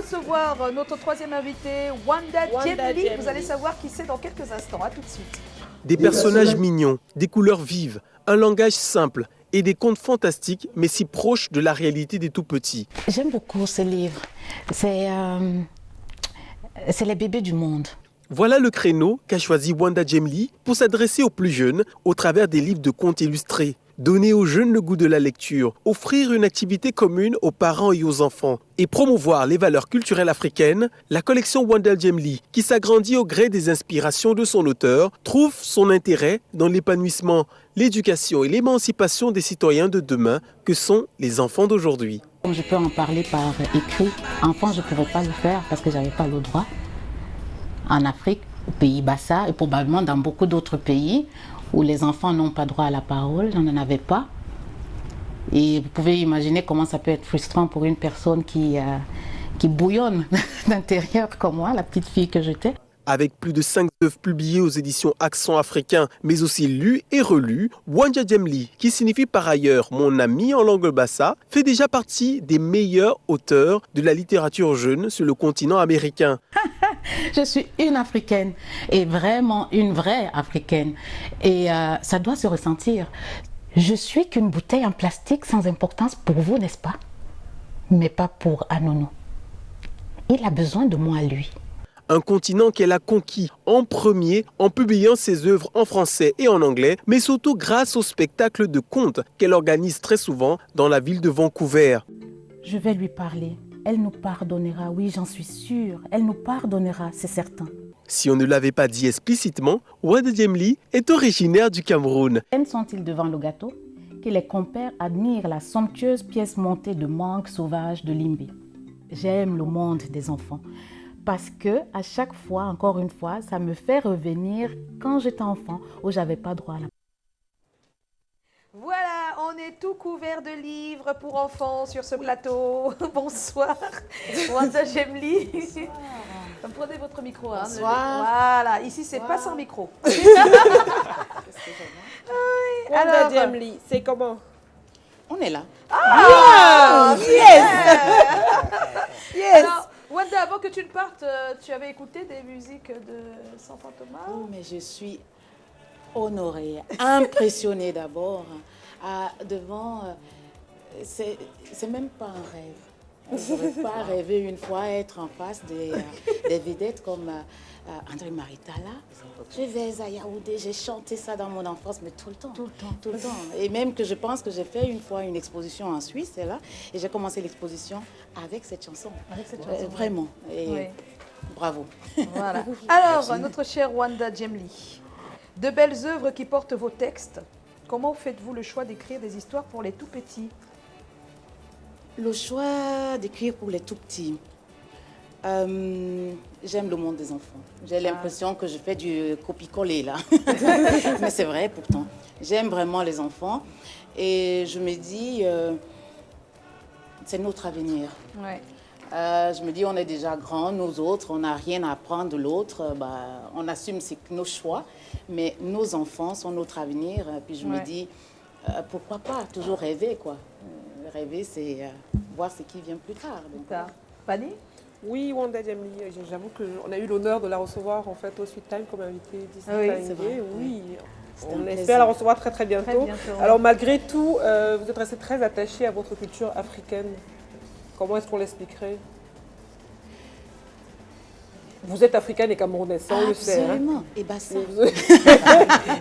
recevoir notre troisième invité, Wanda Djemli. Vous allez savoir qui c'est dans quelques instants. À tout de suite. Des personnages mignons, des couleurs vives, un langage simple et des contes fantastiques, mais si proches de la réalité des tout-petits. J'aime beaucoup ce livre. C'est les bébés du monde. Voilà le créneau qu'a choisi Wanda Djemli pour s'adresser aux plus jeunes au travers des livres de contes illustrés. Donner aux jeunes le goût de la lecture, offrir une activité commune aux parents et aux enfants et promouvoir les valeurs culturelles africaines, la collection Wanda Djemli, qui s'agrandit au gré des inspirations de son auteur, trouve son intérêt dans l'épanouissement, l'éducation et l'émancipation des citoyens de demain que sont les enfants d'aujourd'hui. Je peux en parler par écrit. Enfant, je ne pouvais pas le faire parce que je n'avais pas le droit. En Afrique, au pays Bassa et probablement dans beaucoup d'autres pays où les enfants n'ont pas droit à la parole, j'en avais pas. Et vous pouvez imaginer comment ça peut être frustrant pour une personne qui bouillonne d'intérieur comme moi, la petite fille que j'étais. Avec plus de 5 œuvres publiées aux éditions Accent africain, mais aussi lues et relues, Wanda Djemli, qui signifie par ailleurs mon ami en langue bassa, fait déjà partie des meilleurs auteurs de la littérature jeune sur le continent américain. Je suis une Africaine et vraiment une vraie Africaine. Et ça doit se ressentir. Je suis qu'une bouteille en plastique sans importance pour vous, n'est-ce pas? Mais pas pour Anono. Il a besoin de moi, lui. Un continent qu'elle a conquis en premier en publiant ses œuvres en français et en anglais, mais surtout grâce au spectacle de contes qu'elle organise très souvent dans la ville de Vancouver. Je vais lui parler. Elle nous pardonnera, oui, j'en suis sûre. Elle nous pardonnera, c'est certain. Si on ne l'avait pas dit explicitement, Wanda Djemli est originaire du Cameroun. Même sont-ils devant le gâteau que les compères admirent la somptueuse pièce montée de mangue sauvage de Limbé. J'aime le monde des enfants parce que à chaque fois, encore une fois, ça me fait revenir quand j'étais enfant où j'avais pas droit à la... Voilà, on est tout couvert de livres pour enfants sur ce plateau. Bonsoir, Wanda Djemli. Prenez votre micro. Hein. Voilà, ici c'est pas sans micro. Wanda Djemli, c'est comment? On est là. Ah, yes. Alors, Wanda, avant que tu ne partes, tu avais écouté des musiques de Sanfant Thomas? Oh, mais je suis honorée, impressionnée d'abord devant... c'est même pas un rêve. Je n'aurais pas rêvé une fois être en face des vedettes comme André Maritala. Je vais à Yaoundé, j'ai chanté ça dans mon enfance, mais tout le temps. Tout le temps. Et même que je pense que j'ai fait une fois une exposition en Suisse, c'est là, et j'ai commencé l'exposition avec cette chanson. Avec cette chanson. Vraiment. Et oui. Bravo. Voilà. Alors, notre chère Wanda Djemli, de belles œuvres qui portent vos textes. Comment faites-vous le choix d'écrire des histoires pour les tout-petits? Le choix d'écrire pour les tout-petits. J'aime le monde des enfants. J'ai l'impression que je fais du copie-coller là. Mais c'est vrai pourtant. J'aime vraiment les enfants. Et je me dis, c'est notre avenir. Ouais. Je me dis, on est déjà grands, nous autres, on n'a rien à apprendre de l'autre. On assume nos choix, mais nos enfants sont notre avenir. Puis je me dis, pourquoi pas toujours rêver, quoi. Rêver, c'est voir ce qui vient plus tard. Fanny? Oui, Wanda Djemli, j'avoue qu'on a eu l'honneur de la recevoir en fait au Sweet Time comme invitée d'ici. Oui, on espère la recevoir très très bientôt. Très bientôt. Alors malgré tout, vous êtes resté très attaché à votre culture africaine. Comment est-ce qu'on l'expliquerait? Vous êtes africaine et camerounaise, ça on le sait. Absolument, et Bassa.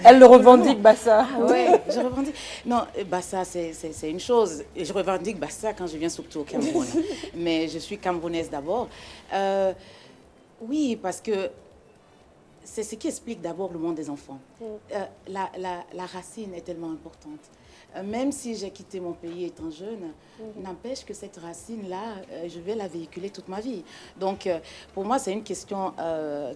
Elle le revendique, Bassa. Oui, je revendique. Non, Bassa, c'est une chose. Et je revendique Bassa quand je viens surtout au Cameroun. Mais je suis camerounaise d'abord. Oui, parce que c'est ce qui explique d'abord le monde des enfants. La racine est tellement importante. Même si j'ai quitté mon pays étant jeune, n'empêche que cette racine-là, je vais la véhiculer toute ma vie. Donc, pour moi, c'est une question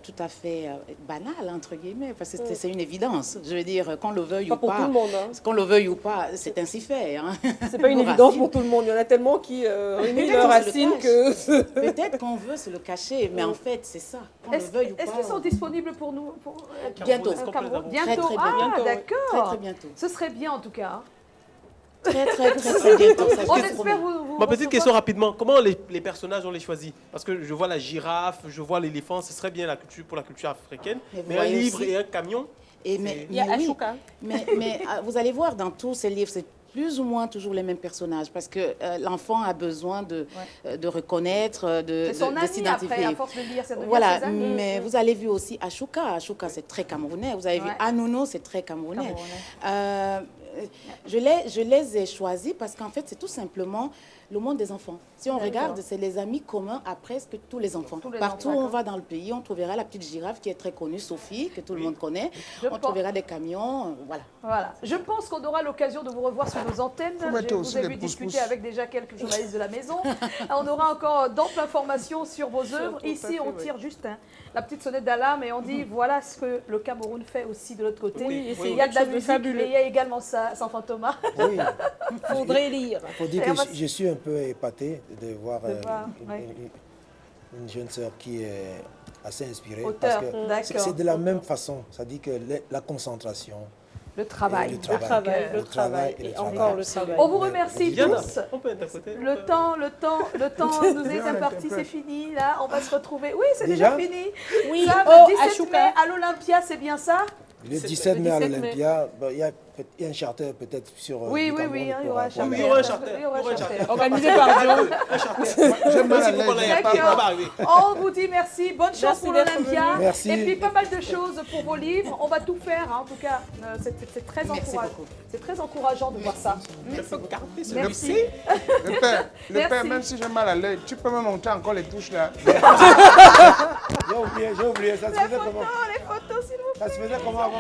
tout à fait banale, entre guillemets, parce que c'est une évidence. Je veux dire, qu'on le veuille ou pas, tout le monde, hein. Qu'on le veuille ou pas, c'est ainsi fait. Hein. C'est pas une évidence pour tout le monde. Il y en a tellement qui renient leur racine que... Peut-être qu'on veut se le cacher, mais en fait, c'est ça. Est-ce qu'ils sont disponibles pour nous bientôt. Bientôt. Très, très Ah, bientôt. d'accord. Très, très bientôt. Ce serait bien, en tout cas. Très bientôt. Ça, On espère vous Ma petite question rapidement, comment les personnages on les choisit? Parce que je vois la girafe, je vois l'éléphant, ce serait bien pour la culture africaine. Mais un livre et un camion. Il y a Ashoka. Mais vous allez voir dans tous ces livres, c'est plus ou moins toujours les mêmes personnages parce que l'enfant a besoin de reconnaître, de s'identifier. Après, à force de lire, ça devient voilà, ses amis. mais vous avez vu aussi Ashoka. Ashoka, c'est très camerounais. Vous avez vu Anono, c'est très camerounais. Je les ai choisis parce qu'en fait, c'est tout simplement le monde des enfants. Si on regarde, c'est les amis communs à presque tous les enfants. Partout où on va dans le pays, on trouvera la petite girafe qui est très connue, Sophie, que tout le monde connaît. On trouvera des camions, voilà. Je pense qu'on aura l'occasion de vous revoir sur nos antennes. Vous avez vu discuter avec déjà quelques journalistes de la maison. On aura encore d'amples informations sur vos œuvres. Ici, on tire juste la petite sonnette d'alarme et on dit voilà ce que le Cameroun fait aussi de l'autre côté. Il y a de la musique, mais il y a également ça, sans Fantomas. Oui. Faudrait lire. Il faut dire que je suis un peu épaté de voir une jeune sœur qui est assez inspirée. Auteur, parce que c'est de la même façon. Ça dit que la concentration. Le travail. Et encore le travail. On vous remercie tous. On peut être à côté. Le temps nous est imparti, c'est fini. Là, on va se retrouver. Oui, c'est déjà fini. Oui, le 17 mai à l'Olympia, c'est bien ça? Le 17 mai à l'Olympia, il y a un charter peut-être sur... Oui, il y aura un charter. Il y aura un charter. Organisé par Dieu. On vous dit merci. Bonne chance pour l'Olympia. Merci. Et puis pas mal de choses pour vos livres. On va tout faire. En tout cas, c'est très encourageant. C'est très encourageant de voir ça. Je peux garder ce Merci. Le père, même si j'ai mal à l'œil, tu peux me montrer encore les touches là. J'ai oublié, ça se faisait comment? Les photos, s'il vous plaît. Ça se faisait comment avant?